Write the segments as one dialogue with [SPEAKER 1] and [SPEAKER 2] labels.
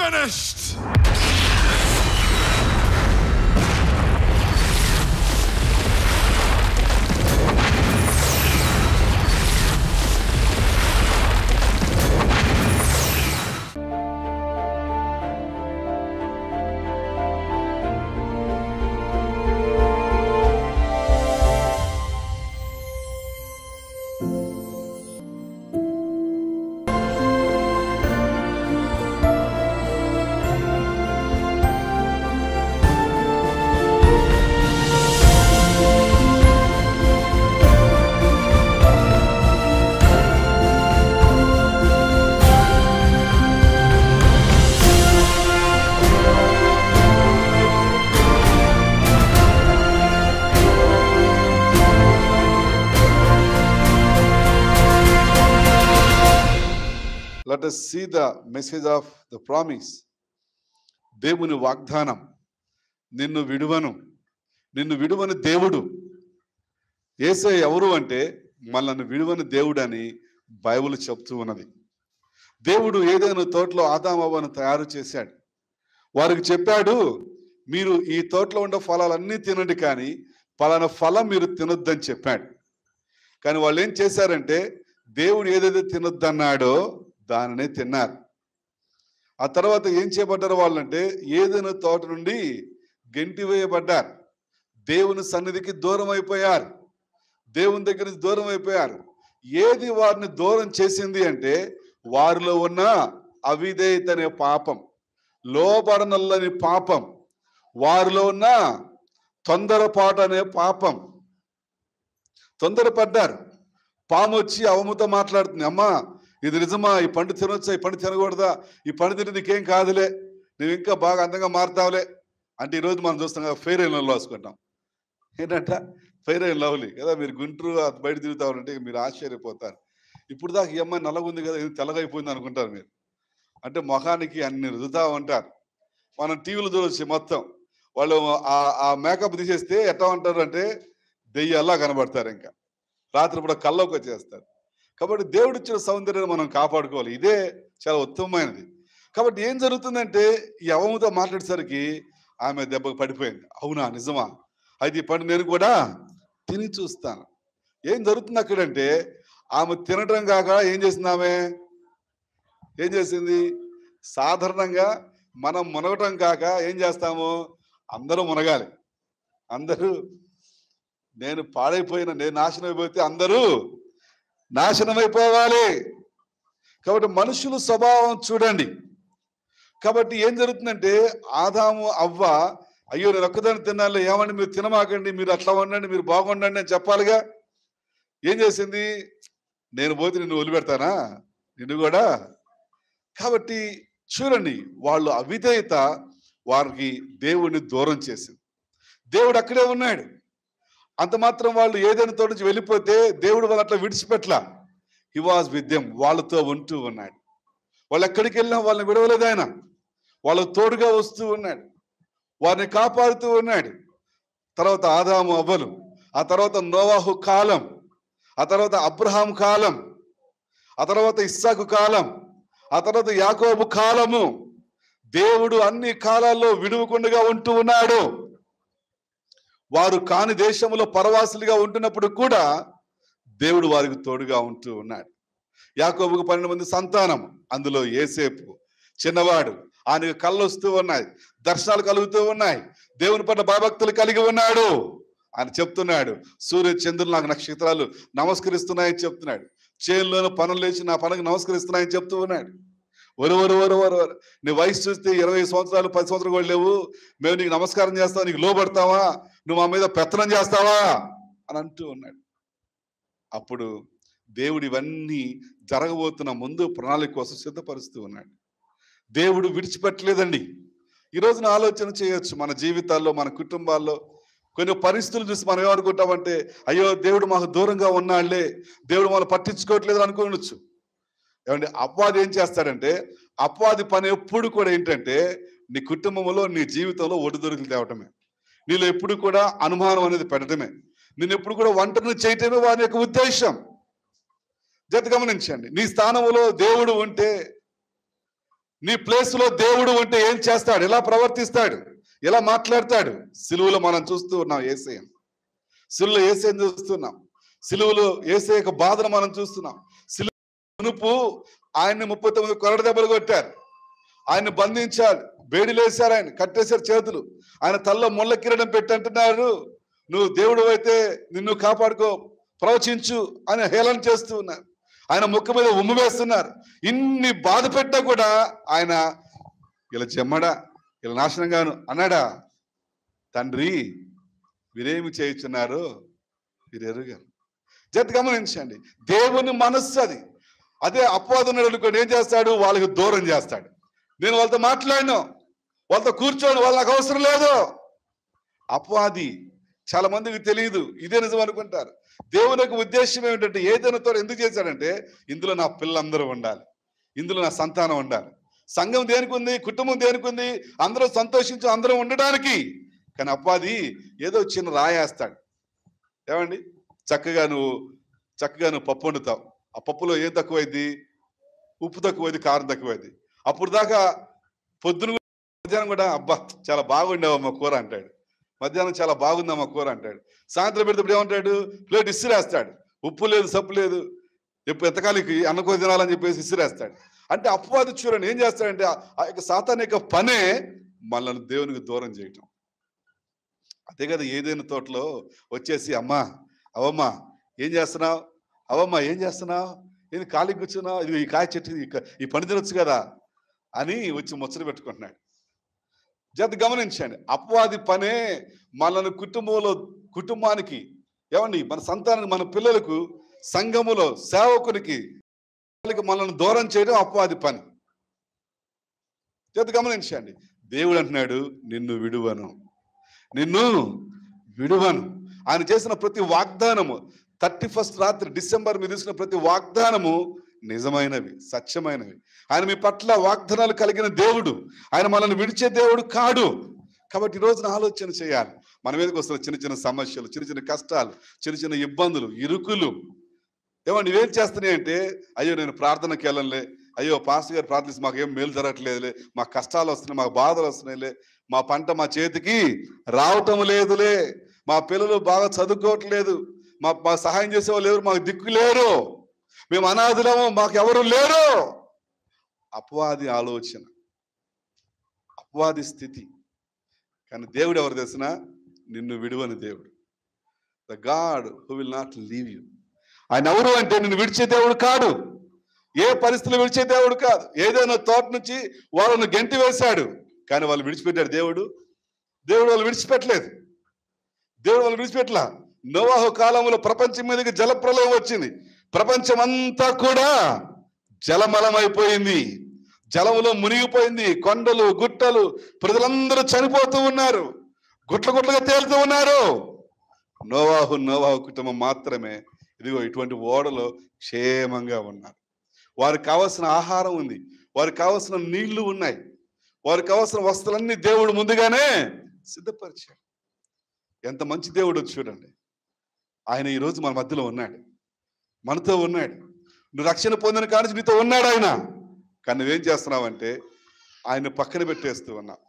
[SPEAKER 1] finished.
[SPEAKER 2] Let us see the message of the promise. దేవుని వాగ్దానం, నిన్ను విడువని దేవుడు. యేసయ్య ఎవరు అంటే మనల్ని విడువని దేవుడు అని బైబిల్ చెప్తూ ఉన్నది. దేవుడు ఏదైనా తోటలో ఆదాము అవ్వను తయారు చేశాడు. వారికి చెప్పాడు, మీరు ఈ తోటలో ఉండే ఫలాలన్నీ తినండి, కానీ పలానా ఫలం మీరు తినొద్దని చెప్పాడు. కానీ వాళ్ళు ఏం చేశారంటే దేవుడు ఏదైతే తినొద్దన్నాడో దానినే తిన్నారు. ఆ తర్వాత ఏం చేయబడ్డారు వాళ్ళంటే ఏదైనా తోట నుండి గెంటి వేయబడ్డారు. దేవుని సన్నిధికి దూరం అయిపోయారు. దేవుని దగ్గర నుంచి దూరం అయిపోయారు. ఏది వారిని దూరం చేసింది అంటే వారిలో ఉన్న అవిధేయత అనే పాపం, లోబడనల్లని పాపం, వారిలో ఉన్న తొందరపాటు అనే పాపం. తొందరపడ్డారు. పాము వచ్చి అవముతో మాట్లాడుతుంది, అమ్మా ఇది నిజమా, ఈ పండు తినొచ్చా, ఈ పండు తినకూడదా, ఈ పండు తిని నీకేం కాదులే, నువ్వు ఇంకా బాగా అందంగా మారుతావులే అంటే ఈరోజు మనం చూస్తాం కదా, ఫెయిర్ అండ్ లవ్లీ రాసుకుంటాం. ఏంటంట ఫెయిర్ అండ్ లవ్లీ కదా, మీరు గుంటూరు బయట తిరుగుతామంటే మీరు ఆశ్చర్యపోతారు. ఇప్పుడు దాకా ఈ అమ్మాయి నల్లగుంది కదా, ఇది తెల్లగైపోయింది అనుకుంటారు మీరు. అంటే మొఖానికి అన్ని రుదుతా ఉంటారు. మనం టీవీలో చూడొచ్చు, మొత్తం వాళ్ళు ఆ మేకప్ తీసేస్తే ఎట్లా ఉంటారు అంటే దెయ్యాల్లా కనబడతారు. ఇంకా రాత్రి కూడా కల్లోకి వచ్చేస్తారు. కాబట్టి దేవుడు ఇచ్చిన సౌందర్యాన్ని మనం కాపాడుకోవాలి. ఇదే చాలా ఉత్తమమైనది. కాబట్టి ఏం జరుగుతుందంటే ఈ అవముతో మాట్లాడేసరికి ఆమె దెబ్బకు పడిపోయింది. అవునా, నిజమా, అయితే ఈ పండు నేను కూడా తిని చూస్తాను. ఏం జరుగుతుంది అక్కడంటే ఆమె తినడం కాక ఏం చేసింది, ఆమె ఏం చేసింది, సాధారణంగా మనం మునగటం కాక ఏం చేస్తాము, అందరూ మునగాలి, అందరూ నేను పాడైపోయిన, నేను నాశనం అయిపోతే అందరూ నాశనం అయిపోవాలి. కాబట్టి మనుషుల స్వభావం చూడండి. కాబట్టి ఏం జరుగుతుందంటే ఆదాము అవ్వ, అయ్యో నేను ఒక్కదాన్ని తినాలి, ఏమండి మీరు తినమాకండి, మీరు అట్లా ఉండండి, మీరు బాగుండండి అని చెప్పాలిగా. ఏం చేసింది, నేను పోతే నిన్ను వదిలిపెడతానా, నిన్ను కూడా. కాబట్టి చూడండి, వాళ్ళు అవిధేయత వారికి దేవుడిని దూరం చేసింది. దేవుడు అక్కడే ఉన్నాడు. అంత మాత్రం వాళ్ళు ఏదైనా తోట నుంచి వెళ్ళిపోతే దేవుడు వాళ్ళు అట్లా విడిచిపెట్ల. హి వాజ్ విత్ దెమ్, వాళ్ళతో ఉంటూ ఉన్నాడు. వాళ్ళు ఎక్కడికి వెళ్ళినా వాళ్ళని విడవలేదు ఆయన. వాళ్ళకు తోడుగా వస్తూ ఉన్నాడు, వారిని కాపాడుతూ ఉన్నాడు. తర్వాత ఆదాము అవ్వలు, ఆ తర్వాత నోవాహు కాలం, ఆ తర్వాత అబ్రహాం కాలం, ఆ తర్వాత ఇస్సాకు కాలం, ఆ తర్వాత యాకోబు కాలము. దేవుడు అన్ని కాలాల్లో విడువకుండగా ఉంటూ ఉన్నాడు. వారు కాని దేశంలో పరవాసులుగా ఉంటున్నప్పుడు కూడా దేవుడు వారికి తోడుగా ఉంటూ ఉన్నాడు. యాకోబుకు 12 మంది సంతానం, అందులో యేసేపు చిన్నవాడు. ఆయనకు కళ్ళు వస్తూ ఉన్నాయి, దర్శనాలు కలుగుతూ ఉన్నాయి, దేవుని పట్ల భయభక్తులు కలిగి ఉన్నాడు. ఆయన చెప్తున్నాడు, సూర్య చంద్రులు నాకు నక్షత్రాలు నమస్కరిస్తున్నాయని చెప్తున్నాడు. చేనులోని పనులు లేచి నా పనులకు నమస్కరిస్తున్నాయని చెప్తూ ఉన్నాడు. వరు నీ వయసు చూస్తే 20 సంవత్సరాలు 10 సంవత్సరాలు కూడా లేవు, మేము నీకు నమస్కారం చేస్తావా, నీకు లోబడతావా, నువ్వు మా మీద పెత్తనం చేస్తావా అని అంటూ ఉన్నాడు. అప్పుడు దేవుడు ఇవన్నీ జరగబోతున్న ముందు ప్రణాళిక కోసం సిద్ధపరుస్తూ ఉన్నాడు. దేవుడు విడిచిపెట్టలేదండి. ఈరోజున ఆలోచన చేయొచ్చు, మన జీవితాల్లో మన కుటుంబాల్లో కొన్ని పరిస్థితులు చూసి మనం ఏమనుకుంటామంటే, అయ్యో దేవుడు మాకు దూరంగా ఉన్నాళ్లే, దేవుడు మనం పట్టించుకోవట్లేదు అనుకోవచ్చు. ఏమంటే అపవాది ఏం చేస్తాడంటే, అపవాది పని ఎప్పుడు కూడా ఏంటంటే నీ కుటుంబంలో నీ జీవితంలో ఒడిదొడుకులు తేవటమే, నీలో ఎప్పుడు కూడా అనుమానం అనేది పెట్టడమే, నేను ఎప్పుడు కూడా ఒంటరిని చేయటమే వారి యొక్క ఉద్దేశం. గమనించండి, నీ స్థానంలో దేవుడు ఉంటే నీ ప్లేస్ లో దేవుడు ఉంటే ఏం చేస్తాడు, ఎలా ప్రవర్తిస్తాడు, ఎలా మాట్లాడతాడు? సిలువలో మనం చూస్తూ ఉన్నాం యేసయ్యను. సిలువలో యేసయ్యను చూస్తున్నాం. సిలువలో యేసయ్య యొక్క బాధను మనం చూస్తున్నాం. సిలువ మునుపు ఆయన్ని 39 కొరడ దెబ్బలు కొట్టారు, ఆయన్ని బంధించారు, బేడిలేశారు, ఆయన కట్టేశారు చేతులు. ఆయన తల్లో ముళ్ళ కిరీటం పెట్టి అంటున్నారు, నువ్వు దేవుడు అయితే నిన్ను కాపాడుకో, ప్రవచించు అని హేళన చేస్తూ ఉన్నారు. ఆయన ముక్కు మీద ఉమ్ము వేస్తున్నారు. ఇన్ని బాధ పెట్టా కూడా ఆయన ఇలా చెమ్మడా, ఇలా నాశనంగాను అన్నాడా? తండ్రి వీరేమి చేయుచున్నారు వీరు ఎరుగరు. జత గమనించండి, దేవుని మనస్సు అది. అదే అపవాది ఉన్నాడు అనుకోండి, ఏం చేస్తాడు? వాళ్ళకి దూరం చేస్తాడు. నేను వాళ్ళతో మాట్లాడినా, వాళ్ళతో కూర్చోను, వాళ్ళు నాకు అవసరం లేదు. అపవాది చాలా మందికి తెలియదు, ఇదే నిజం అనుకుంటారు. దేవుని యొక్క ఉద్దేశం ఏమిటంటే, ఏదైనా తోడు ఎందుకు చేశాడంటే, ఇందులో నా పిల్లలందరూ ఉండాలి, ఇందులో నా సంతానం ఉండాలి. సంఘం దేనికి ఉంది, కుటుంబం దేనికి ఉంది? అందరూ సంతోషించు, అందరూ ఉండడానికి. కానీ అపవాది ఏదో చిన్న రాయేస్తాడు. ఏమండి, చక్కగా నువ్వు పప్పు వండుతావు, ఆ పప్పులో ఏం తక్కువైంది? ఉప్పు తక్కువైంది, కారం తక్కువైంది. అప్పుడు దాకా పొద్దున మధ్యాహ్నం కూడా అబ్బా చాలా బాగుండేవమ్మ కూర అంటాడు, మధ్యాహ్నం చాలా బాగుందమ్మ కూర అంటాడు. సాయంత్రం పెడితే ఏమంటాడు? ప్లేట్ ఇసిరేస్తాడు, ఉప్పు లేదు, సప్పు లేదు, ఎప్పుడు ఎంతకాలకి అన్నకూర తినాలని చెప్పేసి ఇసిరేస్తాడు. అంటే అపవాది చూడండి ఏం చేస్తాడంటే, ఆ యొక్క సాతాను యొక్క పనే మనల్ని దేవునికి దూరం చేయటం. అదే కదా ఏదైనా తోటలో వచ్చేసి, అమ్మా అవమ్మా ఏం చేస్తున్నావు, అవమ్మా ఏం చేస్తున్నావు, ఏది ఖాళీ కూర్చున్నావు, ఇది ఈ కాయ చెట్టు ఈ పని తినొచ్చు కదా అని వచ్చి ముచ్చట పెట్టుకుంటున్నాడు. జత గమనించండి, అపవాది పనే మనల్ని కుటుంబానికి, ఏమండి మన సంతానానికి, మన పిల్లలకు, సంఘములో సేవకునికి మనల్ని దూరం చేయడం అపవాది పని. జత గమనించండి, దేవుడు అంటున్నాడు నిన్ను విడువను, నిన్ను విడువను. ఆయన చేసిన ప్రతి వాగ్దానము, 31 రాత్రి డిసెంబర్ మీద తీసుకున్న ప్రతి వాగ్దానము నిజమైనవి, సత్యమైనవి. ఆయన మీ పట్ల వాగ్దానాలు కలిగిన దేవుడు, ఆయన మనల్ని విడిచే దేవుడు కాడు. కాబట్టి ఈ రోజున ఆలోచన చేయాలి. మన మీదకి వస్తున్న చిన్న చిన్న సమస్యలు, చిన్న చిన్న కష్టాలు, చిన్న చిన్న ఇబ్బందులు, ఇరుకులు, ఏమండి ఇవేం చేస్తున్నాయి అంటే, అయ్యో నేను ప్రార్థనకి వెళ్ళనులే, అయ్యో పాస్టర్ గారు ప్రార్థిస్తే మాకు ఏం మేలు జరగట్లేదులే, మాకు కష్టాలు వస్తున్నాయి, మాకు బాధలు వస్తున్నాయిలే, మా పంట మా చేతికి రావటం లేదులే, మా పిల్లలు బాగా చదువుకోవట్లేదు, మా సహాయం చేసేవాళ్ళు ఎవరు, మాకు దిక్కు లేరు, మేము అనాథులము, మాకు ఎవరు లేరు. అపవాది ఆలోచన, అపవాది స్థితి. కానీ దేవుడు ఎవరు తెలిసిన? నిన్ను విడువని దేవుడు, the God who will not leave you. ఆయన ఎవరు అంటే నిన్ను విడిచే దేవుడు కాడు, ఏ పరిస్థితులు విడిచే దేవుడు కాదు. ఏదైనా తోట నుంచి వాళ్ళను గెంటి వేశాడు, కానీ వాళ్ళు విడిచిపెట్టాడు దేవుడు వాళ్ళు విడిచిపెట్టలేదు. దేవుడు వాళ్ళు విడిచిపెట్టలా. నోవాహు కాలంలో ప్రపంచం మీదకి జలప్రలయం వచ్చింది, ప్రపంచం అంతా కూడా జలమలమైపోయింది, జలములో మునిగిపోయింది, కొండలు గుట్టలు, ప్రజలందరూ చనిపోతూ ఉన్నారు, గుట్లుగా తేలుతూ ఉన్నారు. నోవాహు కుటుంబం మాత్రమే ఇదిగో ఇటువంటి ఓడలో క్షేమంగా ఉన్నారు. వారికి కావాల్సిన ఆహారం ఉంది, వారికి కావాల్సిన నీళ్లు ఉన్నాయి, వారికి కావాల్సిన వస్తువులన్నీ దేవుడు ముందుగానే సిద్ధపరిచాడు. ఎంత మంచి దేవుడు చూడండి. ఆయన ఈరోజు మన మధ్యలో ఉన్నాడు, మనతో ఉన్నాడు. నువ్వు రక్షణ పొందిన కానించి నీతో ఉన్నాడు ఆయన. కానీ నువ్వేం చేస్తున్నావంటే ఆయన పక్కన పెట్టేస్తూ ఉన్నావు,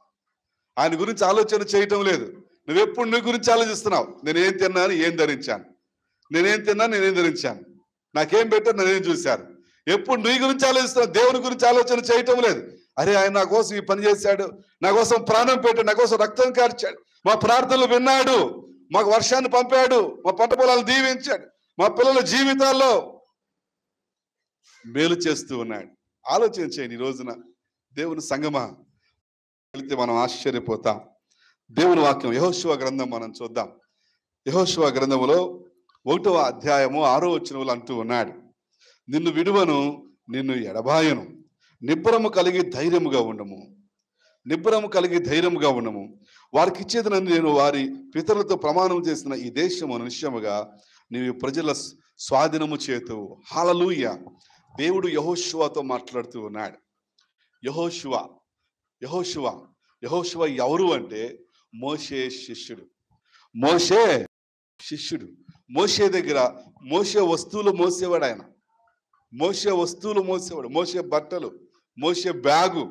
[SPEAKER 2] ఆయన గురించి ఆలోచన చేయటం లేదు. నువ్వెప్పుడు నీ గురించి ఆలోచిస్తున్నావు, నేనేం తిన్నాను, ఏం ధరించాను, నేనేం తిన్నాను, నేనేం ధరించాను, నాకేం పెట్టారు, నేనేం చూశాను. ఎప్పుడు నీ గురించి ఆలోచిస్తున్నావు, దేవుని గురించి ఆలోచన చేయటం లేదు. అరే ఆయన నా కోసం ఈ పని చేశాడు, నా కోసం ప్రాణం పెట్టాడు, నా కోసం రక్తం కార్చాడు, మా ప్రార్థనలు విన్నాడు, మాకు వర్షాన్ని పంపాడు, మా పంట పొలాలు దీవించాడు, మా పిల్లల జీవితాల్లో మేలు చేస్తూ ఉన్నాడు. ఆలోచన చేయండి. ఈ రోజున దేవుని సంగమా వెళితే మనం ఆశ్చర్యపోతాం. దేవుని వాక్యం యెహోషువ గ్రంథం మనం చూద్దాం. యెహోషువ గ్రంథములో 1వ అధ్యాయము 6వ వచనములో అంటూ ఉన్నాడు, నిన్ను విడువను, నిన్ను ఎడబాయను, నిబ్బరము కలిగి ధైర్యముగా ఉండము, నిబ్బరము కలిగి ధైర్యముగా ఉండము. వారికి ఇచ్చేదనని నేను వారి పితరులతో ప్రమాణం చేసిన ఈ దేశము నిశ్చయముగా నీవు ప్రజల స్వాధీనము చేతువు. హల్లెలూయా. దేవుడు యెహోషువతో మాట్లాడుతూ ఉన్నాడు. యెహోషువ ఎవరు అంటే మోషే శిష్యుడు. మోషే దగ్గర మోషే వస్తువులు మోసేవాడు ఆయన. మోషే వస్తువులు మోసేవాడు, మోషే బట్టలు, మోషే బ్యాగు,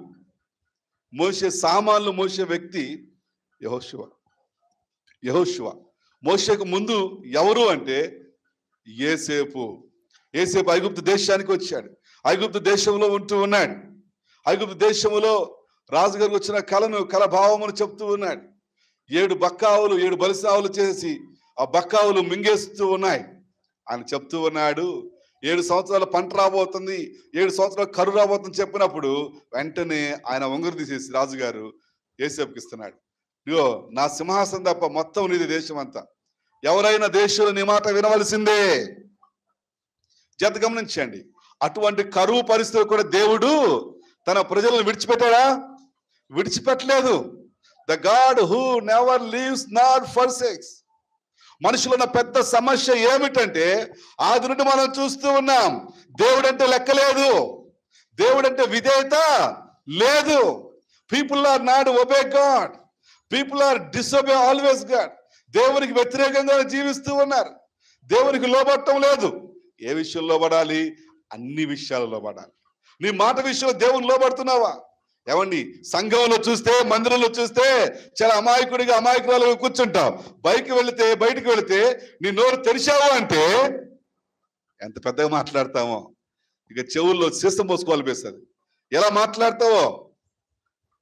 [SPEAKER 2] మోసే సామాన్లు మోసే వ్యక్తి యెహోషువ. యెహోషువ మోషేకు ముందు ఎవరు అంటే యోసేపు. యోసేపు ఐగుప్తు దేశానికి వచ్చాడు. ఐగుప్తు దేశంలో ఉంటూ ఉన్నాడు. ఐగుప్తు దేశంలో రాజుగారికి వచ్చిన కళ భావమును చెప్తూ ఉన్నాడు. 7 బక్కావులు 7 బలిసావులు చేసి ఆ బక్కావులు మింగేస్తూ ఉన్నాయి అని చెప్తూ ఉన్నాడు. 7 సంవత్సరాల పంట రాబోతుంది, 7 సంవత్సరాల కరువు రాబోతుంది చెప్పినప్పుడు వెంటనే ఆయన ఉంగరు తీసేసి రాజుగారు యోసేపుకి ఇస్తున్నాడు. ఇగో నా సింహాసనం తప్ప మొత్తం నీది దేశం అంతా, ఎవరైనా దేశంలో నీ మాట వినవలసిందే. జాగ్రత్త గమనించండి. అటువంటి కరువు పరిస్థితులు కూడా దేవుడు తన ప్రజలను విడిచిపెట్టాడా? విడిచిపెట్టలేదు. The God who never leaves not forsakes. మనుషులు ఉన్న పెద్ద సమస్య ఏమిటంటే ఆది నుండి మనం చూస్తూ ఉన్నాం, దేవుడంటే లెక్కలేదు, దేవుడంటే విధేయత లేదు. People are not obey God, people are disobey always God. దేవునికి వ్యతిరేకంగా జీవిస్తూ ఉన్నారు. దేవునికి లోబడటం లేదు. ఏ విషయంలో లోబడాలి? అన్ని విషయాలు లోబడాలి. నీ మాట విషయంలో దేవుని లోబడుతున్నావా? ఏమండి, సంఘంలో చూస్తే, మందిరంలో చూస్తే చాలా అమాయకుడిగా అమాయకురాలుగా కూర్చుంటావు. బయటికి వెళితే నీ నోరు తెరిచావు అంటే ఎంత పెద్దగా మాట్లాడతామో, ఇక చెవుల్లో సీసం పోసుకోవాలి వేస్తుంది. ఎలా మాట్లాడతావో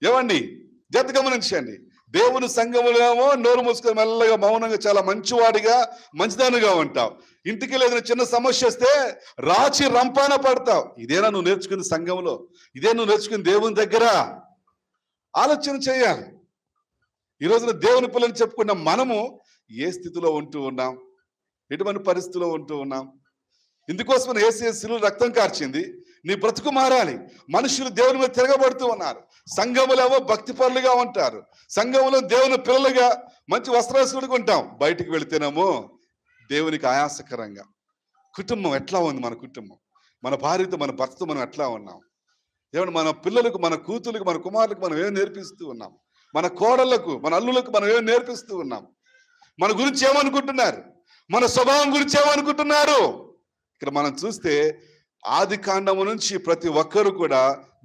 [SPEAKER 2] ఏమండి జాగ్రత్త గమనించండి. దేవుని సంఘములో నోరు మూసుకొని మెల్లగా మౌనంగా చాలా మంచివాడిగా మంచిదానిగా ఉంటావు. ఇంటికి లేదని చిన్న సమస్య వస్తే రాచి రంపాన పడతావు. ఇదేనా నువ్వు నేర్చుకున్న సంఘంలో? ఇదే నువ్వు నేర్చుకుని దేవుని దగ్గర? ఆలోచన చేయాలి. ఈ రోజున దేవుని పిల్లని చెప్పుకున్న మనము ఏ స్థితిలో ఉంటూ ఉన్నాం, ఎటువంటి పరిస్థితిలో ఉంటూ ఉన్నాం? ఇందుకోసం యేసు శిలువ రక్తం కార్చింది. నీ బ్రతుకు మారాలి. మనుషులు దేవుని మీద తిరగబడుతూ ఉన్నారు. సంఘములో భక్తి పరులుగా ఉంటారు, సంఘములో దేవుని పిల్లలుగా మంచి వస్త్రాలు ఉంటాం. బయటికి వెళితేనేమో దేవునికి ఆయాసకరంగా. కుటుంబం ఎట్లా ఉంది? మన కుటుంబం, మన భార్యతో మన భర్తతో మనం ఎట్లా ఉన్నాం? ఏమన్నా మన పిల్లలకు, మన కూతుర్లకు, మన కుమారులకు మనం ఏం నేర్పిస్తూ ఉన్నాం? మన కోడళ్లకు, మన అల్లులకు మనం ఏం నేర్పిస్తూ ఉన్నాం? మన గురించి ఏమనుకుంటున్నారు? మన స్వభావం గురించి ఏమనుకుంటున్నారు? ఇక్కడ మనం చూస్తే ఆది కాండము నుంచి ప్రతి ఒక్కరు కూడా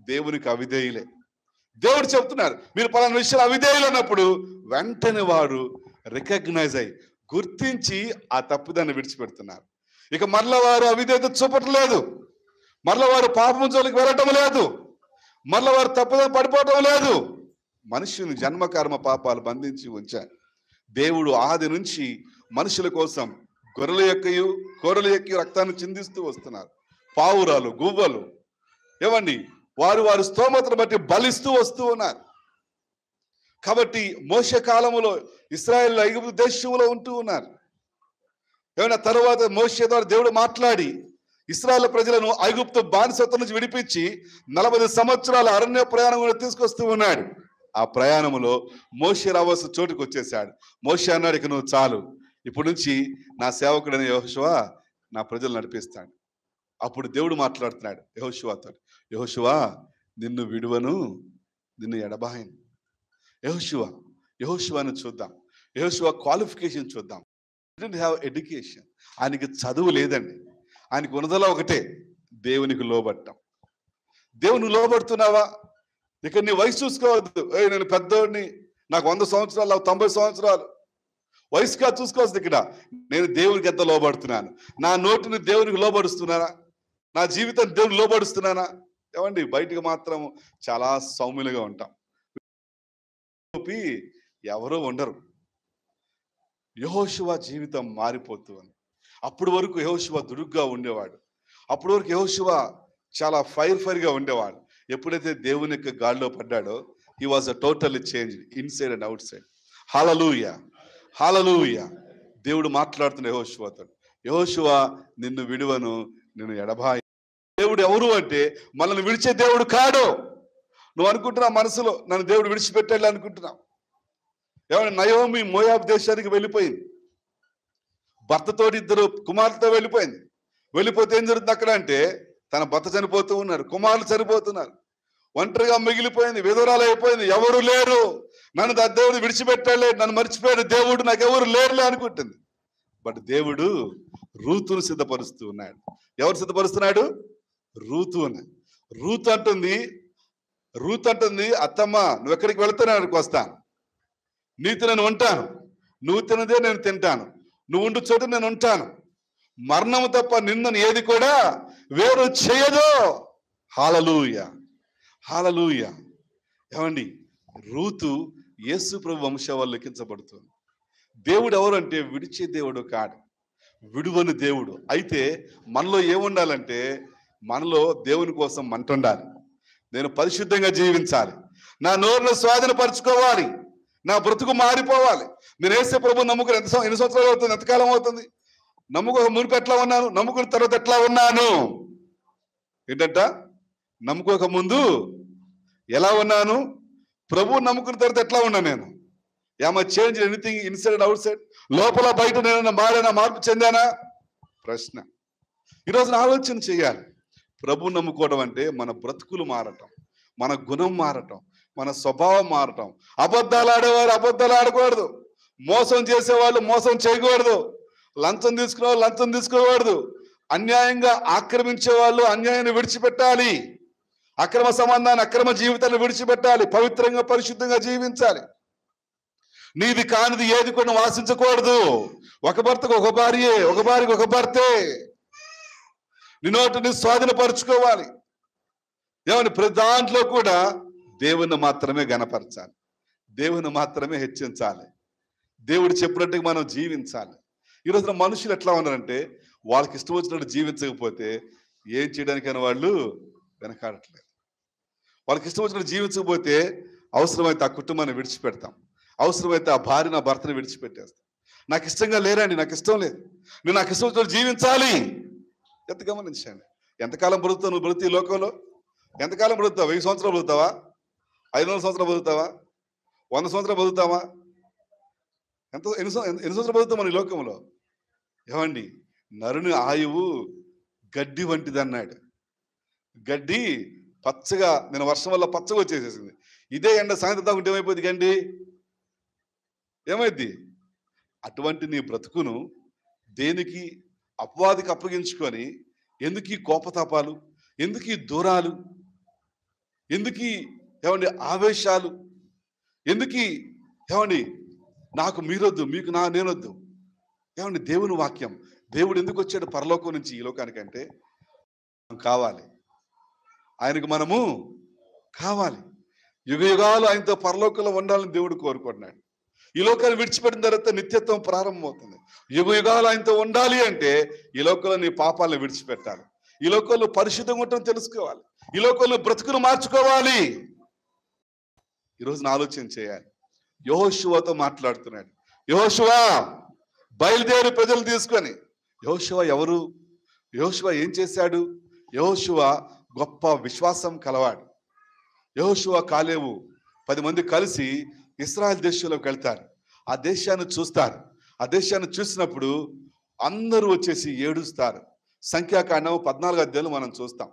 [SPEAKER 2] దేవునికి అవిధేయులే. దేవుడు చెప్తున్నారు, మీరు పలానా విషయాలు అవిధేయులు అన్నప్పుడు వెంటనే వారు రికగ్నైజ్ అయ్యి గుర్తించి ఆ తప్పుదాన్ని విడిచిపెడుతున్నారు. ఇక మరల వారు అవిధేయత చూపట్లేదు, మరల వారు పాపం జోలికి వెళ్ళటం లేదు, మరల వారు తప్పుదాన్ని పడిపోవటం లేదు. మనుషుని జన్మకర్మ పాపాలు బంధించి ఉంచారు. దేవుడు ఆది నుంచి మనుషుల కోసం గొర్రెల యొక్కయు కోరల యొక్క రక్తాన్ని చిందిస్తూ వస్తున్నారు. పావురాలు, గువ్వలు ఏమండి వారి స్తోమతను బట్టి బలిస్తూ వస్తూ ఉన్నారు. కాబట్టి మోషే కాలములో ఇశ్రాయేలు ఐగుప్తు దేశంలో ఉంటూ ఉన్నారు. ఏమైనా తర్వాత మోషే ద్వారా దేవుడు మాట్లాడి ఇశ్రాయేలు ప్రజలను ఐగుప్తు బానిసత్వం నుంచి విడిపించి 40 సంవత్సరాల అరణ్య ప్రయాణం కూడా తీసుకొస్తూ ఉన్నాడు. ఆ ప్రయాణంలో మోషే రావాల్సిన చోటుకు వచ్చేసాడు. మోషే అన్నాడు, ఇక నువ్వు చాలు, ఇప్పటి నుంచి నా సేవకుడైన యెహోషువ నా ప్రజలు నడిపిస్తాడు. అప్పుడు దేవుడు మాట్లాడుతున్నాడు యెహోషువతో, యెహోషువ నిన్ను విడువను, నిన్ను ఎడబాయను. యెహోషువను చూద్దాం. యెహోషువ క్వాలిఫికేషన్ చూద్దాం. Don't have education. ఆయనకి చదువు లేదండి. ఆయనకు ఉన్నదలా ఒకటే, దేవునికి లోబడటం. దేవుని లోబడుతున్నావా? ఇక నీ వయసు చూసుకోవద్దు. నేను పెద్దోడిని, నాకు 100 సంవత్సరాలు, 90 సంవత్సరాలు వయసుగా చూసుకోవచ్చు. ఇక్కడ నేను దేవునికి ఎంత లోబడుతున్నాను? నా నోటిని దేవునికి లోబడుస్తున్నానా? నా జీవితం దేవునికి లోబడుస్తున్నానా? ఏమండి బయటికి మాత్రం చాలా సౌమ్యులుగా ఉంటాం, ఎవరో ఉండరు. యెహోషువ జీవితం మారిపోతుంది. అప్పటి వరకు యెహోషువ దుడుగ్గా ఉండేవాడు. అప్పటి వరకు యెహోషువ చాలా ఫైర్గా ఉండేవాడు. ఎప్పుడైతే దేవుని యొక్క గాడిలో పడ్డాడో he was a totally change inside and outside. హల్లెలూయా, హల్లెలూయా. దేవుడు మాట్లాడుతున్న యెహోషువతో, యెహోషువ నిన్ను విడువను, నిన్ను ఎడబాయి. దేవుడు ఎవరు అంటే మనల్ని విడిచే దేవుడు కాడు. నువ్వు అనుకుంటున్నావు మనసులో నన్ను దేవుడు విడిచిపెట్టాడు అనుకుంటున్నావు. ఏమన్నా నయోమి మోయాబు దేశానికి వెళ్ళిపోయింది. భర్తతో 2 కుమారులతో వెళ్ళిపోయింది. వెళ్ళిపోతే ఏం జరుగుతుంది అక్కడ అంటే తన భర్త చనిపోతూ ఉన్నారు, కుమారులు చనిపోతున్నారు, ఒంటరిగా మిగిలిపోయింది, విధవరాలు అయిపోయింది. ఎవరు లేరు, నన్ను దేవుడు విడిచిపెట్టాలే, నన్ను మర్చిపోయాడు దేవుడు, నాకు ఎవరు లేరులే అనుకుంటుంది. బట్ దేవుడు రూతును సిద్ధపరుస్తూ ఉన్నాడు. ఎవరు సిద్ధపరుస్తున్నాడు? రూతు అని. రూతు అంటుంది, రూత్ అంటుంది, అత్తమ్మ నువ్వు ఎక్కడికి వెళ్తాను అక్కడికి వస్తాను, నీతో నేను ఉంటాను, నువ్వు తినదే నేను తింటాను, నువ్వు ఉండు చోట నేను ఉంటాను, మరణము తప్ప నిన్నను ఏది కూడా వేరు చేయదు. హల్లెలూయా, హల్లెలూయా. ఏమండి, రూతు యేసు ప్రభు వంశావళి లెక్కించబడుతుంది. దేవుడు ఎవరంటే విడిచే దేవుడు కాడు, విడువని దేవుడు. అయితే మనలో ఏముండాలంటే, మనలో దేవుని కోసం మంట ఉండాలి. నేను పరిశుద్ధంగా జీవించాలి, నా నోరును స్వాధీనపరచుకోవాలి, నా బ్రతుకు మారిపోవాలి. నేను యేసు ప్రభు నమ్ముకుని ఎన్ని సంవత్సరాలు అవుతుంది, ఎంతకాలం అవుతుంది? నమ్ముకోక మునుపు ఎట్లా ఉన్నాను, నమ్ముకున్న తర్వాత ఎట్లా ఉన్నాను? ఏంటంట, నమ్ముకోక ముందు ఎలా ఉన్నాను, ప్రభు నమ్ముకున్న తర్వాత ఎట్లా ఉన్నాను నేను? యామ change anything inside outside? లోపల బయట నేను మారినా, మార్పు చెందానా? ప్రశ్న. ఈరోజు ఆలోచన చేయాలి. ప్రభు నమ్ముకోవడం అంటే మన బ్రతుకులు మారటం, మన గుణం మారటం, మన స్వభావం మారటం. అబద్ధాలు ఆడేవారు అబద్ధాలు ఆడకూడదు, మోసం చేసేవాళ్ళు మోసం చేయకూడదు, లంచం తీసుకునే వాళ్ళు లంచం తీసుకోకూడదు, అన్యాయంగా ఆక్రమించే వాళ్ళు అన్యాయాన్ని విడిచిపెట్టాలి, అక్రమ సంబంధాన్ని అక్రమ జీవితాన్ని విడిచిపెట్టాలి, పవిత్రంగా పరిశుద్ధంగా జీవించాలి. నీది కానిది ఏది కూడా వాసించకూడదు. ఒక భర్తకు ఒక భార్యే, ఒక భార్యకు ఒక భర్తే. నీ నోటిని స్వాధీనపరుచుకోవాలి. ఏమని, ప్రతి దాంట్లో కూడా దేవుని మాత్రమే గణపరచాలి, దేవుని మాత్రమే హెచ్చించాలి, దేవుడు చెప్పినట్టుగా మనం జీవించాలి. ఈరోజున మనుషులు ఎట్లా ఉన్నారంటే, వాళ్ళకి ఇష్టం వచ్చినట్టు జీవించకపోతే ఏం చేయడానికైనా వాళ్ళు వెనకాడట్లేదు. వాళ్ళకి ఇష్టం వచ్చినట్టు జీవించకపోతే అవసరమైతే ఆ కుటుంబాన్ని విడిచిపెడతాం, అవసరమైతే ఆ భార్య భర్తని విడిచిపెట్టేస్తాం. నాకు ఇష్టంగా లేరండి, నాకు ఇష్టం లేదు, నేను నాకు ఇష్టం వచ్చినట్టు జీవించాలి. ఎంత గమనించండి. ఎంతకాలం బ్రతుకుతావు నువ్వు? బ్రతుకు ఈ లోకంలో ఎంతకాలం బ్రతుకుతావు? 1000 సంవత్సరాలు బతుకుతావా? 500 సంవత్సరాలు బతుకుతావా? 100 సంవత్సరాలు బతుకుతావా? ఎన్ని సంవత్సరాలు బతుకుతాం మన ఈ లోకంలో? ఏమండి, నరుని ఆయువు గడ్డి వంటిది అన్నాడు. గడ్డి పచ్చగా, నేను వర్షం వల్ల పచ్చగా వచ్చేసేసింది. ఇదే ఎండ సాయంత్రం దాకా ఉంటే ఏమైపోద్ది గండి? ఏమైద్ది? అటువంటి నీ బ్రతుకును దేనికి, అపవాదికి అప్పగించుకొని ఎందుకు ఈ కోపతాపాలు, ఎందుకు ఈ దూరాలు, ఎందుకు ఏమండి ఆవేశాలు, ఎందుకు ఏమండి నాకు మీరొద్దు, మీకు నేనొద్దు? ఏమండి, దేవుని వాక్యం, దేవుడు ఎందుకు వచ్చాడు పరలోకం నుంచి ఈ లోకానికంటే కావాలి, ఆయనకు మనము కావాలి. యుగ యుగాలు ఆయనతో పరలోకంలో ఉండాలని దేవుడు కోరుకుంటున్నాడు. ఈ లోకాన్ని విడిచిపెట్టిన తర్వాత నిత్యత్వం ప్రారంభమవుతుంది. యుగ యుగాలు ఆయనతో ఉండాలి అంటే ఈ లోకంలో నీ పాపాలను విడిచిపెట్టాలి, ఈ లోకంలో పరిశుద్ధంగా ఉండటం తెలుసుకోవాలి, ఈ లోకంలో బ్రతుకును మార్చుకోవాలి. ఈరోజు ఆలోచన చేయాలి. యెహోషువతో మాట్లాడుతున్నాడు. యెహోషువ బయలుదేరి ప్రజలు తీసుకొని. యెహోషువ ఎవరు? యెహోషువ ఏం చేశాడు? యెహోషువ గొప్ప విశ్వాసం కలవాడు. యెహోషువ కాలేబు 10 మంది కలిసి ఇశ్రాయేల్ దేశంలోకి వెళ్తారు. ఆ దేశాన్ని చూస్తారు. ఆ దేశాన్ని చూసినప్పుడు అందరూ వచ్చేసి ఏడుస్తారు. సంఖ్యాకాండం 14వ అధ్యాయం మనం చూస్తాం.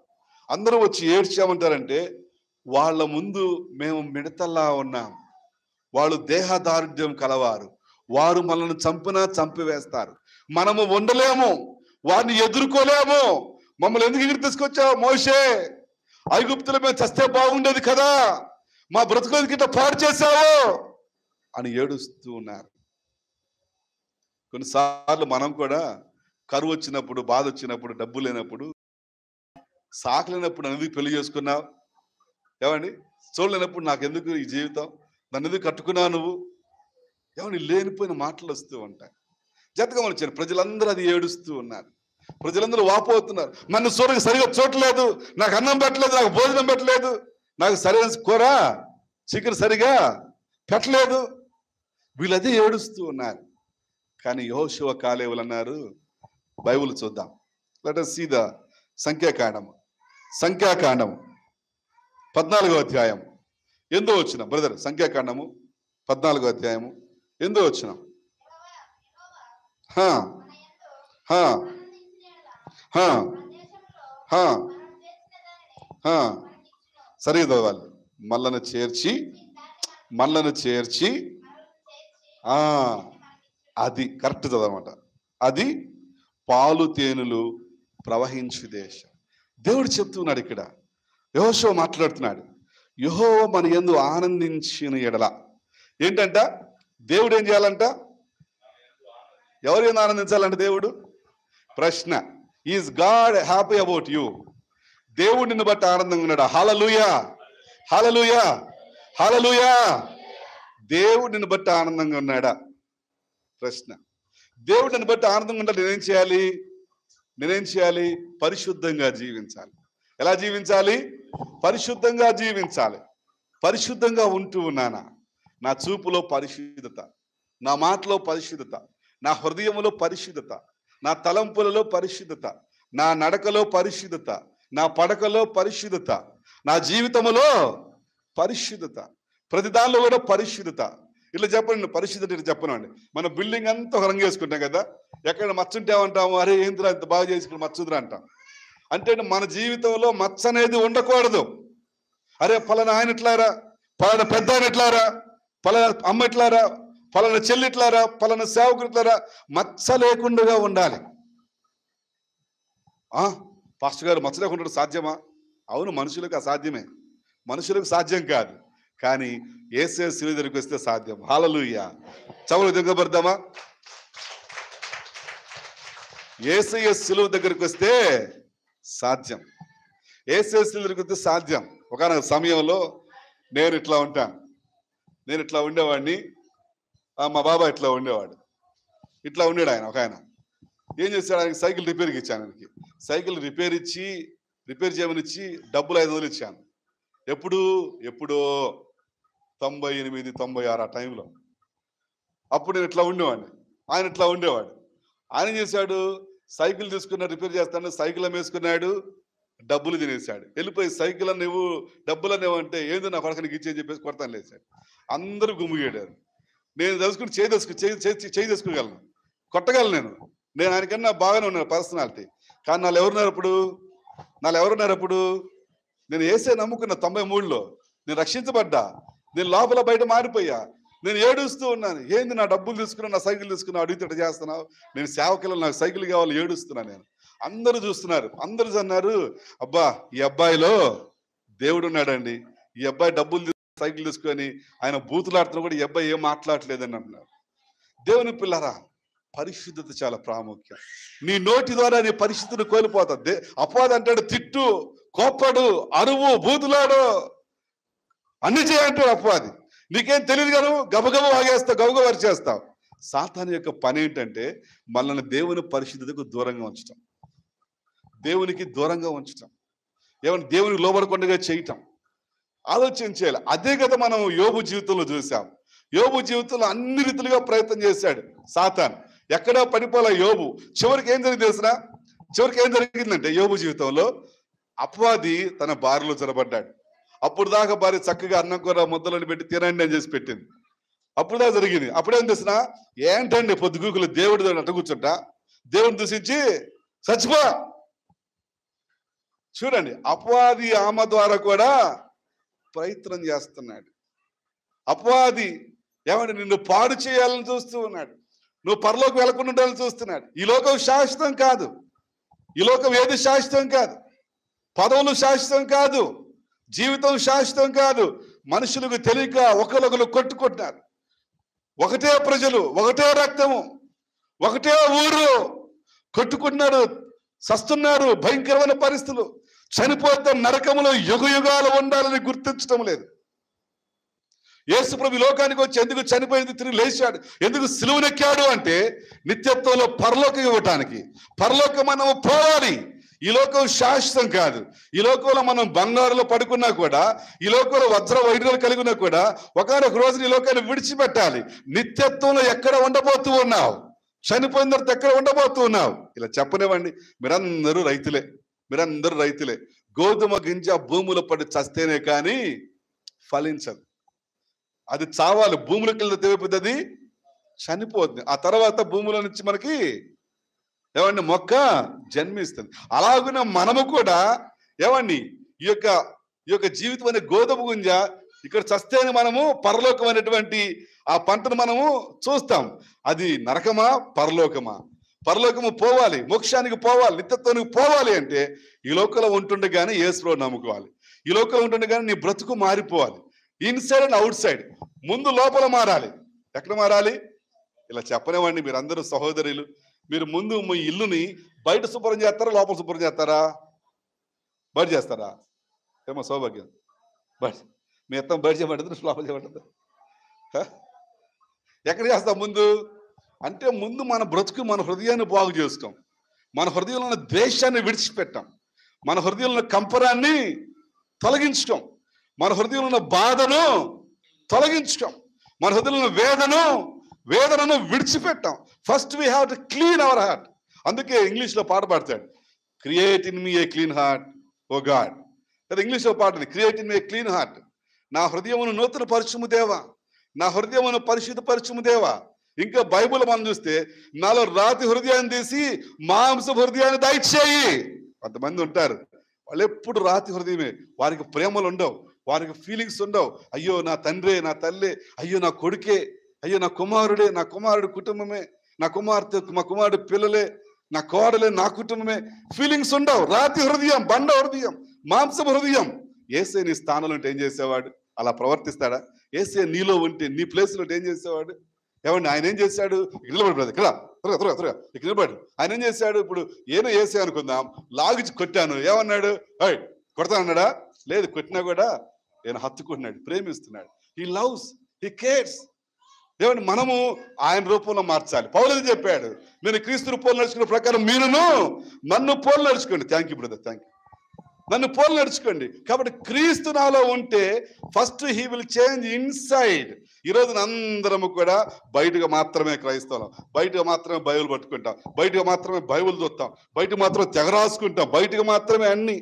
[SPEAKER 2] అందరూ వచ్చి ఏడ్చామంటారంటే, వాళ్ళ ముందు మేము మిడతల్లా ఉన్నాం, వాళ్ళు దేహదారుఢ్యం కలవారు, వారు మనల్ని చంపినా చంపివేస్తారు, మనము ఉండలేము, వారిని ఎదుర్కోలేము, మమ్మల్ని ఎందుకు ఇక్కడ తీసుకొచ్చావు మోషే? ఐగుప్తులో మేము చస్తే బాగుండేది కదా, మా బ్రతుకులకి ఇట్లా పాడు చేశావు అని ఏడుస్తూ ఉన్నారు. కొన్నిసార్లు మనం కూడా కరువు వచ్చినప్పుడు, బాధ వచ్చినప్పుడు, డబ్బు లేనప్పుడు, సాకలేనప్పుడు నన్ను ఎందుకు పెళ్లి చేసుకున్నావు, ఏమండి చూడలేనప్పుడు నాకెందుకు ఈ జీవితం, నన్ను ఎందుకు కట్టుకున్నావు నువ్వు, ఏమని లేనిపోయిన మాటలు వస్తూ ఉంటాయి. జతగా వచ్చారు. ప్రజలందరూ అది ఏడుస్తూ ఉన్నారు. ప్రజలందరూ వాపోతున్నారు. నన్ను సరిగా చూడలేదు, నాకు అన్నం పెట్టలేదు, నాకు భోజనం పెట్టలేదు, నాకు సరైన కూర చికెన్ సరిగా పెట్టలేదు. వీళ్ళదే ఏడుస్తూ ఉన్నారు. కానీ యెహోషువ కాలేబులు అన్నారు, బైబిల్ చూద్దాం. లెట్ us see the సంఖ్యాకాండం 14వ అధ్యాయం 8వ వచనం. బ్రదర్, సంఖ్యాకాండము 14వ అధ్యాయము 8వ వచనం. సరిగా చదవాలి. మళ్ళను చేర్చి అది కరెక్ట్ చదవమాట. అది పాలు తేనెలు ప్రవహించు దేశం. దేవుడు చెప్తున్నాడు. ఇక్కడ యెహోషువ మాట్లాడుతున్నాడు. యెహోవా మన యందు ఆనందించిన ఎడల ఏంటంట? దేవుడు ఏం చేయాలంట? ఎవరు యందు ఆనందించాలంట దేవుడు? ప్రశ్న. Is God happy about you? దేవుడు నిన్ను బట్టి ఆనందంగా ఉన్నాడా? హల్లెలూయా, హల్లెలూయా, హల్లెలూయా. దేవుడు నిన్ను బట్టి ఆనందంగా ఉన్నాడా? ప్రశ్న. దేవుడు నిన్ను బట్టి ఆనందంగా ఉండాలి. నేనేం చేయాలి? పరిశుద్ధంగా జీవించాలి. ఎలా జీవించాలి? పరిశుద్ధంగా జీవించాలి. పరిశుద్ధంగా ఉంటూ ఉన్నానా? నా చూపులో పరిశుద్ధత, నా మాటలో పరిశుద్ధత, నా హృదయంలో పరిశుద్ధత, నా తలంపులలో పరిశుద్ధత, నా నడకలో పరిశుద్ధత, నా పడకలో పరిశుద్ధత, నా జీవితంలో పరిశుద్ధత, ప్రతి దానిలో కూడా పరిశుద్ధత. ఇట్లా చెప్పండి, పరిశుద్ధత ఇట్లా చెప్పనండి. మన బిల్డింగ్ అంతా ఒక రంగు వేసుకుంటాం కదా, ఎక్కడ మచ్చుంటామంటాము, అరే ఏంద్రా ఇంత బాగా చేసుకుని మచ్చుద్రా అంటాం. అంటే మన జీవితంలో మచ్చ అనేది ఉండకూడదు. అరే పలానా ఆయన ఎట్లారా, పలానా పెద్ద ఆయన ఎట్లారా, పలానా అమ్మ ఎట్లారా, పలానా చెల్లి ఎట్లారా, పలానా సేవకుడు ఎట్లారా, మచ్చ లేకుండా ఉండాలి. పాస్టర్ గారు మచ్చ లేకుండా సాధ్యమా? అవును, మనుషులకు అసాధ్యమే, మనుషులకు సాధ్యం కాదు. కానీ యేసే శిలువ దగ్గరికి వస్తే సాధ్యం. హల్లెలూయా. చవులు దిగబడదామా? యేసయ్య శిలువ దగ్గరికి వస్తే సాధ్యం. యేసే శిలువ దగ్గరికి వస్తే సాధ్యం. ఒకనొక సమయంలో నేను ఇట్లా ఉండేవాడిని. మా బాబా ఇట్లా ఉండేవాడు. ఇట్లా ఉండేడు ఆయన. ఒక ఆయన ఏం చేశాడు? ఆయనకి సైకిల్ రిపేర్కి ఇచ్చాను. ఆయనకి సైకిల్ రిపేర్ చేయమని ఇచ్చి డబ్బులు 500 ఇచ్చాను. ఎప్పుడో 98, 96 ఆ టైంలో. అప్పుడు నేను ఇట్లా ఉండేవాడిని, ఆయన ఇట్లా ఉండేవాడు. ఆయన ఏం చేశాడు? సైకిల్ తీసుకున్నాడు, రిపేర్ చేస్తాను, సైకిల్ అమ్మేసుకున్నాడు, డబ్బులు తినేశాడు. వెళ్ళిపోయి సైకిల్ నువ్వు డబ్బులు అనేవంటే ఏందో నా కొడుకునికి ఇచ్చేని చెప్పేసి కొడతాను లేచాడు. అందరూ గుమ్మిగేడారు. నేను తెలుసుకుని చేయి చేసుకోగలను, కొట్టగలను. నేను ఆయనకన్నా బాగానే ఉన్నాను పర్సనాలిటీ. కానీ నాలో ఎవరున్నారు అప్పుడు? నేను యేసే నమ్ముకున్న 93లో నేను రక్షించబడ్డా. నేను లోపల బయట మారిపోయా. నేను ఏడుస్తూ ఉన్నాను. ఏంది నా డబ్బులు తీసుకున్నావు, నా సైకిల్ తీసుకున్నావు, అడిగితే చేస్తున్నావు, నేను సేవకులు, నాకు సైకిల్ కావాలి, ఏడుస్తున్నా నేను. అందరూ చూస్తున్నారు. అందరూ అన్నారు, అబ్బా ఈ అబ్బాయిలో దేవుడు ఉన్నాడండి, ఈ అబ్బాయి డబ్బులు సైకిల్ తీసుకొని ఆయన బూతులాడుతున్నా కూడా ఈ అబ్బాయి ఏం మాట్లాడలేదని అంటున్నారు. దేవుని పిల్లరా, పరిశుద్ధత చాలా ప్రాముఖ్యం. నీ నోటి ద్వారా నీ పరిశుద్ధతను కోల్పోతుంది. అపవాది అంటాడు, తిట్టు, కోప్పడు, అరువు, బూతులాడు, అన్ని చేయంటాడు అపవాది. నీకేం తెలియదు కదా, గబగబ వాగేస్తావు, గబగబ వరిచేస్తావు. సాతాను యొక్క పని ఏంటంటే మనల్ని దేవుని పరిశుద్ధతకు దూరంగా ఉంచటం, దేవునికి దూరంగా ఉంచటం, ఏమన్నా దేవునికి లోబడకుండా చేయటం. ఆలోచన చేయాలి. అదే కదా మనం యోబు జీవితంలో చూసాం. యోబు జీవితంలో అన్ని రీతిలుగా ప్రయత్నం చేశాడు సాతాను. ఎక్కడా పడిపోలే యోబు. చివరికి ఏం జరిగింది తెలిసినా? చివరికి ఏం జరిగిందంటే యోబు జీవితంలో అపవాది తన భార్యలో చొరబడ్డాడు. అప్పుడు దాకా భార్య చక్కగా అన్నం కూర ముద్దలను పెట్టి తినండి అని చేసి పెట్టింది. అప్పుడు దాకా జరిగింది. అప్పుడేం తెలిసినా? ఏంటండి పొద్దుగూకులు దేవుడి అట్ట కూర్చుంటా, దేవుడిని దూషించి చచ్చిపో. చూడండి, అపవాది ఆమె ద్వారా కూడా ప్రయత్నం చేస్తున్నాడు. అపవాది ఏమంటే నిన్ను పాడు చేయాలని చూస్తూ ఉన్నాడు. నువ్వు పరలోకి వెళ్లకుండా ఉండాలని చూస్తున్నాడు. ఈ లోకం శాశ్వతం కాదు. ఈ లోకం ఏది శాశ్వతం కాదు. పదవులు శాశ్వతం కాదు. జీవితం శాశ్వతం కాదు. మనుషులకు తెలియక ఒకరొకరు కొట్టుకుంటున్నారు. ఒకటే ప్రజలు, ఒకటే రక్తము, ఒకటే ఊరు, కొట్టుకుంటున్నారు, సస్తున్నారు. భయంకరమైన పరిస్థితులు. చనిపోతే నరకములో యుగయుగాలు ఉండాలని గుర్తించడం లేదు. యేసుప్రభు లోకానికి వచ్చి ఎందుకు చనిపోయింది, తిరిగి లేచాడు, ఎందుకు సిలువనెక్కాడు అంటే నిత్యత్వంలో పరలోకం ఇవ్వటానికి. పరలోకం మనం పోవాలి. ఈ లోకం శాశ్వతం కాదు. ఈ లోకంలో మనం బంగారులో పడుకున్నా కూడా, ఈ లోకంలో వజ్ర వైద్యులు కలిగి ఉన్నా కూడా ఒకనొక రోజు ఈ లోకాన్ని విడిచిపెట్టాలి. నిత్యత్వంలో ఎక్కడ ఉండబోతూ ఉన్నావు? చనిపోయిన తర్వాత ఎక్కడ ఉండబోతూ ఉన్నావు? ఇలా చెప్పనివ్వండి, మీరందరూ రైతులే. గోధుమ గింజ భూములో పడి చస్తేనే కానీ ఫలించదు. అది చావాలి. భూములకి వెళ్ళి తెగిపోతుంది, అది చనిపోతుంది. ఆ తర్వాత భూమిలో నుంచి మనకి ఏమండి మొక్క జన్మిస్తుంది. అలాగున మనము కూడా ఏమండి ఈ యొక్క జీవితం అనే గోధుమ గింజ ఇక్కడ చస్తేనే మనము పరలోకమైనటువంటి ఆ పంటను మనము చూస్తాం. అది నరకమా పరలోకమా? పరలోకము పోవాలి, మోక్షానికి పోవాలి, నిత్యత్వానికి పోవాలి అంటే ఈ లోకంలో ఉంటుండగానే యేసుప్రభువుని నమ్ముకోవాలి. ఈ లోకంలో ఉంటుంది కానీ నీ బ్రతుకు మారిపోవాలి. Inside and outside. ముందు లోపల మారాలి. ఎక్కడ మారాలి? ఇలా చెప్పనివ్వండి, మీరు అందరూ సహోదరులు, మీరు ముందు మీ ఇల్లుని బయట శుభ్రం చేస్తారా, లోపల శుభ్రం చేస్తారా? బయట చేస్తారా? ఏమో సౌభాగ్యం, బయట మీ అత్తం బయట చేయమంటుంది, లోపల చేయమంటుంది. ఎక్కడ చేస్తాం ముందు? అంటే ముందు మన బ్రతుకు, మన హృదయాన్ని బాగు చేసుకోం, మన హృదయంలో ఉన్న ద్వేషాన్ని విడిచిపెట్టాం, మన హృదయంలో ఉన్న కంపరాన్ని తొలగించటం, మన హృదయంలో ఉన్న బాధను తొలగించటం, మన హృదయంలో ఉన్న వేదనను విడిచిపెట్టాం. First we have to clean our heart. అందుకే ఇంగ్లీష్లో పాట పాడతాడు, create in me a clean heart O God. అది ఇంగ్లీష్లో పాట ఉంది, create in me a clean heart. నా హృదయమును నూతన పరచుము దేవా, నా హృదయమును పరిశుద్ధ పరచుము దేవా. ఇంకా బైబుల్ మనం చూస్తే, నాలో రాతి హృదయాన్ని తీసి మాంస హృదయాన్ని దయచేయి. కొంతమంది ఉంటారు, వాళ్ళు ఎప్పుడు రాతి హృదయమే, వారికి ప్రేమలు ఉండవు, వారికి ఫీలింగ్స్ ఉండవు. అయ్యో నా తండ్రే, నా తల్లే, అయ్యో నా కొడుకే, అయ్యో నా కుమారుడే, నా కుమారుడు కుటుంబమే, నా కుమార్తె, మా కుమారుడు పిల్లలే, నా కోడలే, నా కుటుంబమే. ఫీలింగ్స్ ఉండవు. రాతి హృదయం, బండ హృదయం, మాంస హృదయం. యేసే నీ స్థానంలో ఉంటే ఏం చేసేవాడు? అలా ప్రవర్తిస్తాడా? యేసే నీలో ఉంటే, నీ ప్లేస్లో ఉంటే ఏం చేసేవాడు? ఏమండి, ఆయన ఏం చేశాడు? నిలబడి బ్రదర్, ఇక్కడ త్వరగా ఇక్కడ నిలబడి. ఆయన ఏం చేశాడు? ఇప్పుడు ఏదో వేసే అనుకుందాం, లాగిచి కొట్టాను, ఏమన్నాడు? కొడతా అన్నాడా? లేదు, కొట్టినా కూడా నేను హత్తుకుంటున్నాడు, ప్రేమిస్తున్నాడు. He loves, he cares. ఏమండి, మనము ఆయన రూపంలో మార్చాలి. పౌలు చెప్పాడు, నేను క్రీస్తు రూపంలో నడుచుకున్న ప్రకారం మీరును నన్ను పోలు నడుచుకోండి. Thank you brother, thank you. నన్ను పోలు నడుచుకోండి. కాబట్టి క్రీస్తు నాలో ఉంటే first he will change inside. ఈరోజు అందరము కూడా బయటగా మాత్రమే క్రైస్తవం, బయటగా మాత్రమే బైబిల్ పట్టుకుంటాం, బయటగా మాత్రమే బైబిల్ చూస్తాం, బయటకు మాత్రమే తెగ రాసుకుంటాం, బయటకు మాత్రమే అన్ని.